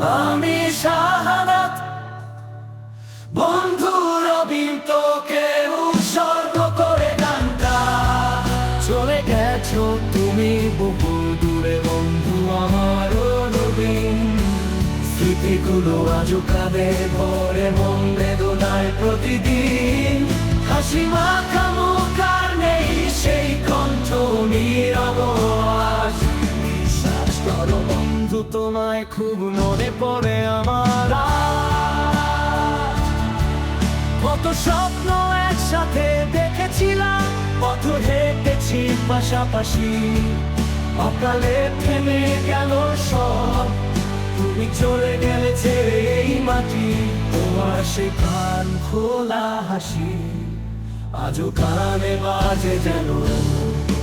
আমি শাহাদাত বন্ধু রবিন তোকে উৎসর্গ করে গানটা। চলে গেছো তুমি বহু দূরে বন্ধু আমার রবিন, স্মৃতিগুলো আজও কাঁদে ভরে মন বেদনায় প্রতিদিন। হাসি মাখা মুখ আর নেই সেই কণ্ঠ নীরব আজ। বিশ্বাস করো বন্ধু তোমায় খুব মনে পড়ে আমার আজ। কত স্বপ্ন একসাথে দেখেছিলাম, পথ হেঁটেছি পাশাপাশি, অকালে থেমে গেল সব। তুমি চলে গেলে ছেড়ে এই মাটি, তোমার সে কান খোলা হাসি আজও কানে বাজে যেন।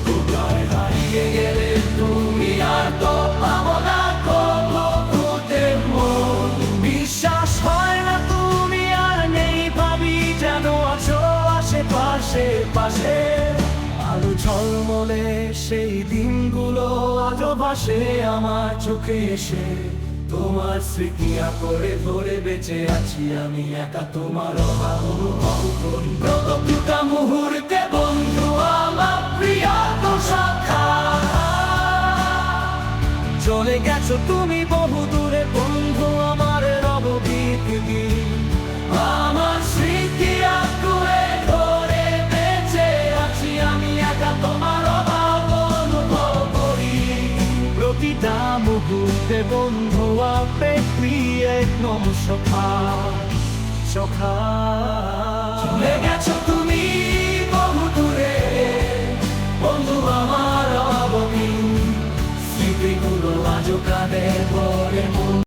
কোথায় হারিয়ে গেলে তুমি আর তো পাবো না কবো খুঁজে মন। বিশ্বাস হয় না তুমি আর নেই, ভাবি যেন আছো আশেপাশে পাশে। আলো ঝলমলে সেই দিনগুলো আজও ভাসে আমার চোখে এসে। তোমার স্মৃতি করে ধরে বেঁচে আছি আমি একা, তোমার অভাব অনুভব করি প্রতিটা মুহূর্তে বন্ধু আমার প্রিয় তো সখা। চলে গেছো তুমি বহু দূরে বন্ধু আমার নবগীতি, আমার স্মৃতি করে ধরে বেঁচে আছি আমি একা, তোমার অভাব অনুভব করি প্রতিটা মুহূর্তে বন্ধু আপে প্রিয় সখা সখা। চলে গেছো তুমি